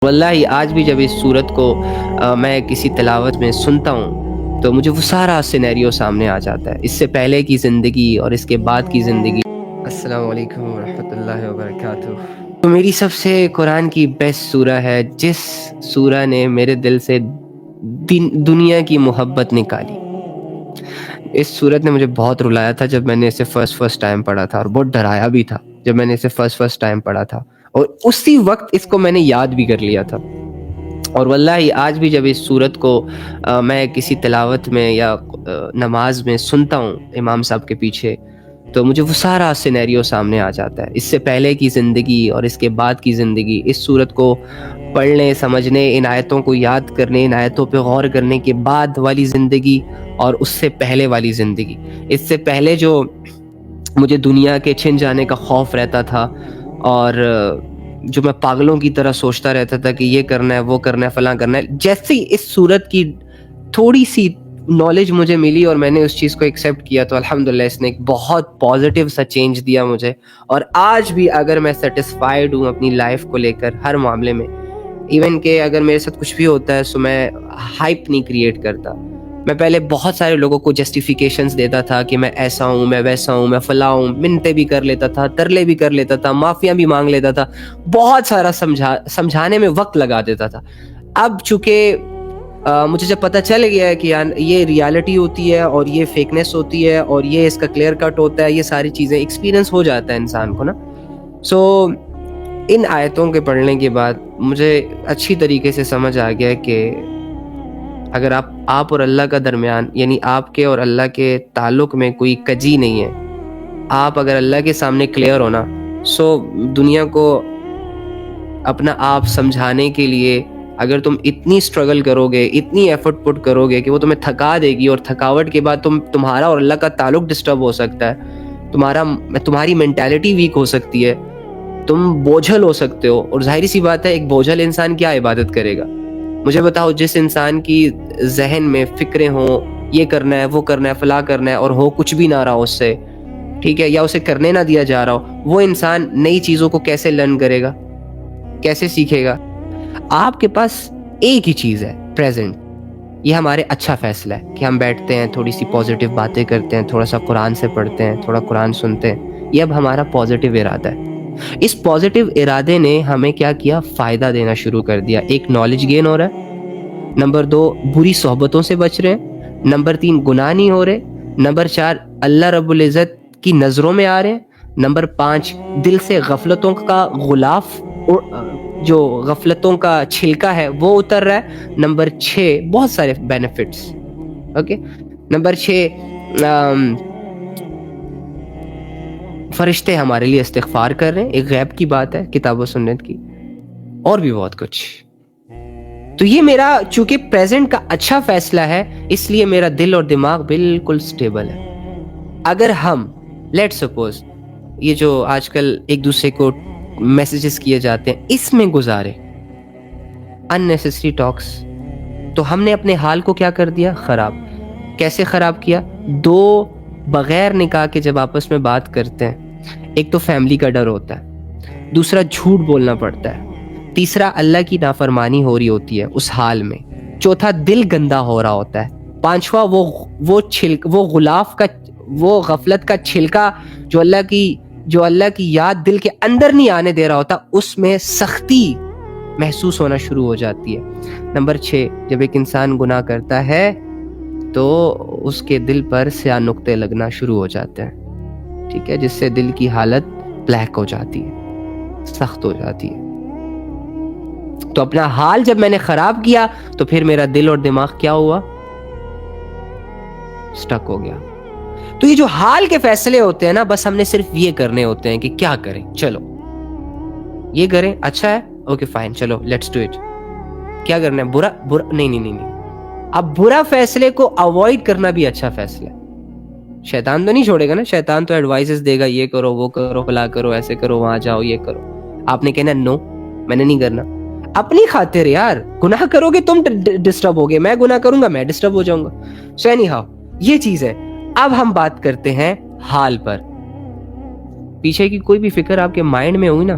واللہ آج بھی جب اس صورت کو میں کسی تلاوت میں سنتا ہوں تو مجھے وہ سارا سینیریو سامنے آ جاتا ہے، اس سے پہلے کی زندگی اور اس کے بعد کی زندگی۔ السلام علیکم ورحمۃ اللہ وبرکاتہ۔ تو میری سب سے قرآن کی بیسٹ سورہ ہے، جس سورہ نے میرے دل سے دنیا کی محبت نکالی۔ اس سورت نے مجھے بہت رلایا تھا جب میں نے اسے فرسٹ ٹائم پڑھا تھا، اور بہت ڈرایا بھی تھا جب میں نے اسے فرسٹ ٹائم پڑھا تھا، اور اسی وقت اس کو میں نے یاد بھی کر لیا تھا۔ اور واللہ آج بھی جب اس سورت کو میں کسی تلاوت میں یا نماز میں سنتا ہوں امام صاحب کے پیچھے، تو مجھے وہ سارا سینیریو سامنے آ جاتا ہے، اس سے پہلے کی زندگی اور اس کے بعد کی زندگی۔ اس سورت کو پڑھنے، سمجھنے، ان آیتوں کو یاد کرنے، ان آیتوں پہ غور کرنے کے بعد والی زندگی اور اس سے پہلے والی زندگی۔ اس سے پہلے جو مجھے دنیا کے چھن جانے کا خوف رہتا تھا، اور جو میں پاگلوں کی طرح سوچتا رہتا تھا کہ یہ کرنا ہے، وہ کرنا ہے، فلاں کرنا ہے، جیسے ہی اس صورت کی تھوڑی سی نالج مجھے ملی اور میں نے اس چیز کو ایکسیپٹ کیا، تو الحمدللہ اس نے ایک بہت پازیٹیو سا چینج دیا مجھے۔ اور آج بھی اگر میں سیٹسفائیڈ ہوں اپنی لائف کو لے کر ہر معاملے میں، ایون کہ اگر میرے ساتھ کچھ بھی ہوتا ہے تو میں ہائپ نہیں کریٹ کرتا۔ میں پہلے بہت سارے لوگوں کو جسٹیفیکیشنز دیتا تھا کہ میں ایسا ہوں، میں ویسا ہوں، میں فلاں ہوں، منتیں بھی کر لیتا تھا، ترلے بھی کر لیتا تھا، معافیاں بھی مانگ لیتا تھا، بہت سارا سمجھانے میں وقت لگا دیتا تھا۔ اب چونکہ مجھے جب پتہ چل گیا ہے کہ یہ ریالٹی ہوتی ہے اور یہ فیکنیس ہوتی ہے اور یہ اس کا کلیئر کٹ ہوتا ہے، یہ ساری چیزیں ایکسپیرینس ہو جاتا ہے انسان کو نا۔ سو ان آیتوں کے پڑھنے کے بعد مجھے اچھی طریقے سے سمجھ آ گیا کہ اگر آپ اور اللہ کا درمیان، یعنی آپ کے اور اللہ کے تعلق میں کوئی کجی نہیں ہے، آپ اگر اللہ کے سامنے کلیئر ہونا، سو دنیا کو اپنا آپ سمجھانے کے لیے اگر تم اتنی سٹرگل کرو گے، اتنی ایفرٹ پٹ کرو گے کہ وہ تمہیں تھکا دے گی، اور تھکاوٹ کے بعد تمہارا اور اللہ کا تعلق ڈسٹرب ہو سکتا ہے، تمہاری مینٹالٹی ویک ہو سکتی ہے، تم بوجھل ہو سکتے ہو۔ اور ظاہری سی بات ہے، ایک بوجھل انسان کیا عبادت کرے گا؟ مجھے بتاؤ، جس انسان کی ذہن میں فکریں ہوں، یہ کرنا ہے، وہ کرنا ہے، فلاں کرنا ہے، اور ہو کچھ بھی نہ رہا اس سے، ٹھیک ہے، یا اسے کرنے نہ دیا جا رہا ہو، وہ انسان نئی چیزوں کو کیسے لرن کرے گا، کیسے سیکھے گا؟ آپ کے پاس ایک ہی چیز ہے، پریزنٹ۔ یہ ہمارے اچھا فیصلہ ہے کہ ہم بیٹھتے ہیں، تھوڑی سی پازیٹیو باتیں کرتے ہیں، تھوڑا سا قرآن سے پڑھتے ہیں، تھوڑا قرآن سنتے ہیں۔ یہ اب ہمارا پازیٹیو ارادہ ہے۔ اس پازیٹیو ارادے نے ہمیں کیا کیا؟ فائدہ دینا شروع کر دیا۔ ایک، نالج گین ہو رہا ہے، نمبر 2 بری صحبتوں سے بچ رہے ہیں، نمبر 3 گناہ نہیں ہو رہے، نمبر 4 اللہ رب العزت کی نظروں میں آ رہے ہیں، نمبر 5 دل سے غفلتوں کا غلاف، جو غفلتوں کا چھلکا ہے وہ اتر رہا ہے، نمبر 6 بہت سارے بینیفٹس، اوکے، نمبر 6 فرشتے ہمارے لیے استغفار کر رہے ہیں، ایک غیب کی بات ہے کتاب و سنت کی، اور بھی بہت کچھ۔ تو یہ میرا چونکہ پریزنٹ کا اچھا فیصلہ ہے، اس لیے میرا دل اور دماغ بالکل سٹیبل ہے۔ اگر ہم لیٹ سپوز یہ جو آج کل ایک دوسرے کو میسیجز کیے جاتے ہیں، اس میں گزارے unnecessary ٹاکس، تو ہم نے اپنے حال کو کیا کر دیا؟ خراب۔ کیسے خراب کیا؟ دو بغیر نکاح کے جب آپس میں بات کرتے ہیں، ایک تو فیملی کا ڈر ہوتا ہے، دوسرا جھوٹ بولنا پڑتا ہے، تیسرا اللہ کی نافرمانی ہو رہی ہوتی ہے اس حال میں، چوتھا دل گندا ہو رہا ہوتا ہے، پانچواں وہ غلاف کا، وہ غفلت کا چھلکا جو اللہ کی یاد دل کے اندر نہیں آنے دے رہا ہوتا، اس میں سختی محسوس ہونا شروع ہو جاتی ہے۔ نمبر 6 جب ایک انسان گناہ کرتا ہے تو اس کے دل پر سیاہ نقطے لگنا شروع ہو جاتے ہیں، ٹھیک ہے، جس سے دل کی حالت بلیک ہو جاتی ہے، سخت ہو جاتی ہے۔ تو اپنا حال جب میں نے خراب کیا تو پھر میرا دل اور دماغ کیا ہوا؟ سٹک ہو گیا۔ تو یہ جو حال کے فیصلے ہوتے ہیں نا، بس ہم نے صرف یہ کرنے ہوتے ہیں کہ کیا کریں، چلو یہ کریں، اچھا ہے، اوکے فائن، چلو لیٹس ڈو اٹ۔ کیا کرنا ہے؟ برا نہیں۔ اب برا فیصلے کو اوائڈ کرنا بھی اچھا فیصلہ ہے۔ شیطان تو نہیں چھوڑے گا نا، شیطان تو ایڈوائسز دے گا، یہ کرو، وہ کرو، فلاں کرو، ایسے کرو، وہاں جاؤ، یہ کرو۔ آپ نے کہنا نو، میں نے نہیں کرنا۔ اپنی خاطر یار، گناہ کرو گے تم ڈسٹرب ہوگے، میں گناہ کروں گا میں ڈسٹرب ہو جاؤں گا۔ سو اینی ہاؤ یہ چیز ہے۔ اب ہم بات کرتے ہیں حال پر۔ پیچھے کی کوئی بھی فکر آپ کے مائنڈ میں ہوئی نا،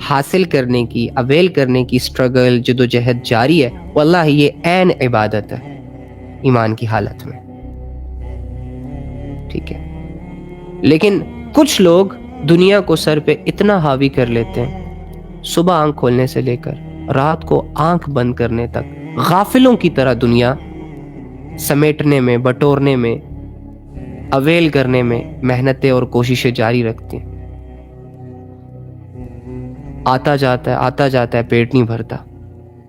حاصل کرنے کی، اویل کرنے کی سٹرگل، جدوجہد جاری ہے، واللہ یہ عین عبادت ہے ایمان کی حالت میں، ٹھیک ہے۔ لیکن کچھ لوگ دنیا کو سر پہ اتنا حاوی کر لیتے ہیں، صبح آنکھ کھولنے سے لے کر رات کو آنکھ بند کرنے تک غافلوں کی طرح دنیا سمیٹنے میں، بٹورنے میں، اویل کرنے میں محنتیں اور کوششیں جاری رکھتے ہیں۔ آتا جاتا ہے پیٹ نہیں بھرتا،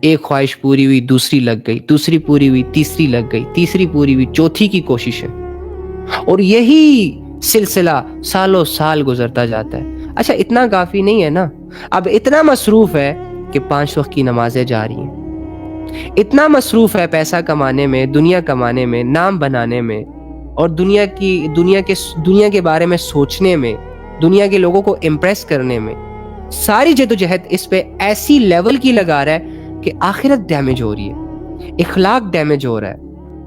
ایک خواہش پوری ہوئی دوسری لگ گئی، دوسری پوری ہوئی تیسری لگ گئی، تیسری پوری ہوئی چوتھی کی کوشش ہے، اور یہی سلسلہ سالوں سال گزرتا جاتا ہے۔ اچھا اتنا کافی نہیں ہے نا، اب اتنا مصروف ہے کہ 5 وقت کی نمازیں جاری ہیں، اتنا مصروف ہے پیسہ کمانے میں، دنیا کمانے میں، نام بنانے میں، اور دنیا کے بارے میں سوچنے میں، دنیا کے لوگوں کو امپریس کرنے میں، ساری جدوجہد اس پہ ایسی لیول کی لگا رہا ہے کہ آخرت ڈیمیج ہو رہی ہے، اخلاق ڈیمیج ہو رہا ہے،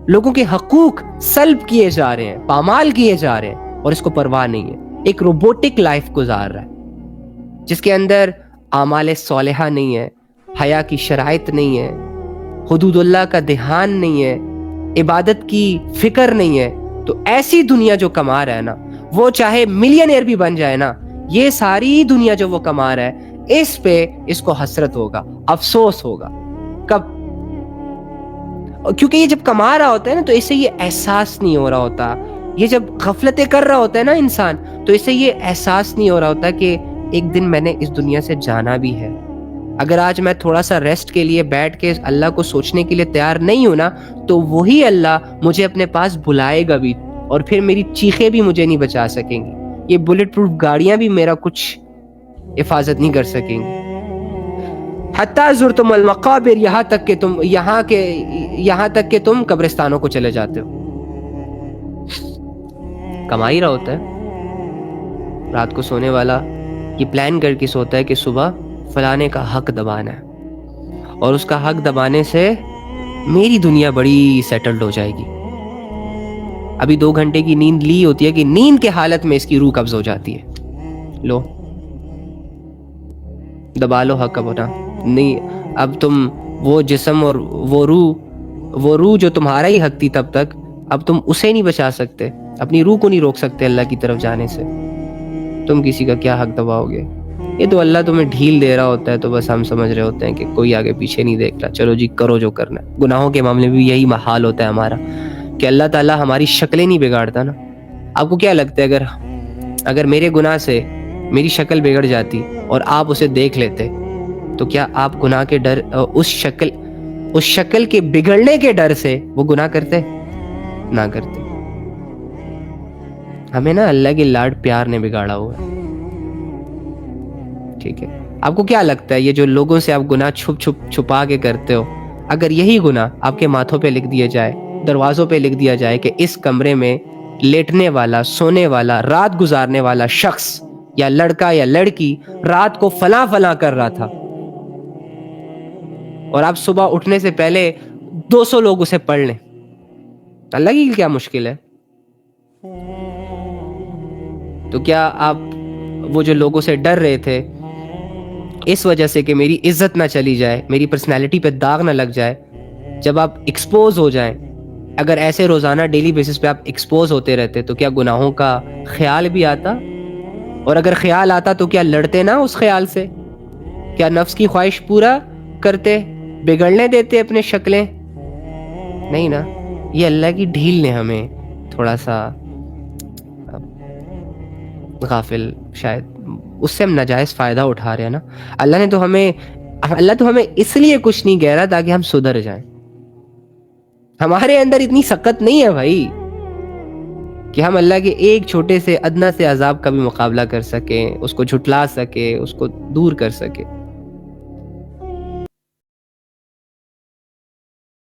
لوگوں کے حقوق سلب کیے جا رہے ہیں، پامال کیے جا رہے ہیں، اور اس کو پرواہ نہیں ہے۔ ایک روبوٹک لائف گزار رہا ہے جس کے اندر اعمال صالحہ نہیں ہے، حیا کی شرائط نہیں ہے، حدود اللہ کا دھیان نہیں ہے، عبادت کی فکر نہیں ہے، تو ایسی دنیا جو کما رہا ہے نا، وہ چاہے ملینئر بھی بن جائے نا، یہ ساری دنیا جو وہ کما رہا ہے اس پہ اس کو حسرت ہوگا، افسوس ہوگا۔ کب؟ کیونکہ یہ جب کما رہا ہوتا ہے نا تو اسے یہ احساس نہیں ہو رہا ہوتا، یہ جب غفلتیں کر رہا ہوتا ہے نا انسان، تو اسے یہ احساس نہیں ہو رہا ہوتا کہ ایک دن میں نے اس دنیا سے جانا بھی ہے۔ اگر آج میں تھوڑا سا ریسٹ کے لیے بیٹھ کے اللہ کو سوچنے کے لیے تیار نہیں ہوں نا، تو وہی اللہ مجھے اپنے پاس بلائے گا بھی، اور پھر میری چیخیں بھی مجھے نہیں بچا سکیں گی، یہ بلٹ پروف گاڑیاں بھی میرا کچھ حفاظت نہیں کر سکیں گی۔ حتیٰ زرتم المقابر، یہاں تک کہ تم قبرستانوں کو چلے جاتے ہو۔ کما ہی رہا ہوتا ہے، رات کو سونے والا یہ پلان کر کے سوتا ہے کہ صبح فلانے کا حق دبانا ہے، اور اس کا حق دبانے سے میری دنیا بڑی سیٹلڈ ہو جائے گی۔ ابھی 2 گھنٹے کی نیند لی ہوتی ہے کہ نیند کے حالت میں اس کی روح قبض ہو جاتی ہے، لو دبا لو حق اپنا، نہیں اب تم وہ جسم اور وہ روح جو تمہارا ہی حق تھی تب تک، اب تم اسے نہیں بچا سکتے، اپنی روح کو نہیں روک سکتے اللہ کی طرف جانے سے، تم کسی کا کیا حق دباؤ گے؟ یہ تو اللہ تمہیں ڈھیل دے رہا ہوتا ہے، تو بس ہم سمجھ رہے ہوتے ہیں کہ کوئی آگے پیچھے نہیں دیکھ رہا، چلو جی کرو جو کرنا ہے۔ گناہوں کے معاملے میں بھی یہی حال ہوتا ہے ہمارا، کہ اللہ تعالیٰ ہماری شکلیں نہیں بگاڑتا نا۔ آپ کو کیا لگتا ہے اگر میرے گناہ سے میری شکل بگڑ جاتی اور آپ اسے دیکھ لیتے، تو کیا آپ گناہ کے ڈر، اس شکل کے بگڑنے کے ڈر سے وہ گناہ کرتے؟ نہ کرتے۔ ہمیں نا اللہ کے لاڈ پیار نے بگاڑا ہوا ہے، ٹھیک ہے۔ آپ کو کیا لگتا ہے یہ جو لوگوں سے آپ گناہ چھپا کے کرتے ہو، اگر یہی گناہ آپ کے ماتھوں پہ لکھ دیا جائے، دروازوں پہ لکھ دیا جائے کہ اس کمرے میں لیٹنے والا، سونے والا، رات گزارنے والا شخص یا لڑکا یا لڑکی رات کو فلاں فلاں کر رہا تھا، اور آپ صبح اٹھنے سے پہلے 200 لوگ اسے پڑھ لیں، اللہ کی کیا مشکل ہے؟ تو کیا آپ وہ جو لوگوں سے ڈر رہے تھے اس وجہ سے کہ میری عزت نہ چلی جائے، میری پرسنالٹی پہ داغ نہ لگ جائے، جب آپ ایکسپوز ہو جائیں، اگر ایسے روزانہ ڈیلی بیسس پہ آپ ایکسپوز ہوتے رہتے تو کیا گناہوں کا خیال بھی آتا؟ اور اگر خیال آتا تو کیا لڑتے نا اس خیال سے؟ کیا نفس کی خواہش پورا کرتے، بگڑنے دیتے اپنے شکلیں؟ نہیں نا، یہ اللہ کی ڈھیل نے ہمیں تھوڑا سا غافل، شاید اس سے ہم ناجائز فائدہ اٹھا رہے ہیں نا۔ اللہ تو ہمیں اس لیے کچھ نہیں کہہ رہا تاکہ ہم سدھر جائیں۔ ہمارے اندر اتنی سخت نہیں ہے بھائی کہ ہم اللہ کے ایک چھوٹے سے ادنیٰ سے عذاب کا بھی مقابلہ کر سکیں، اس کو جھٹلا سکیں، اس کو دور کر سکیں۔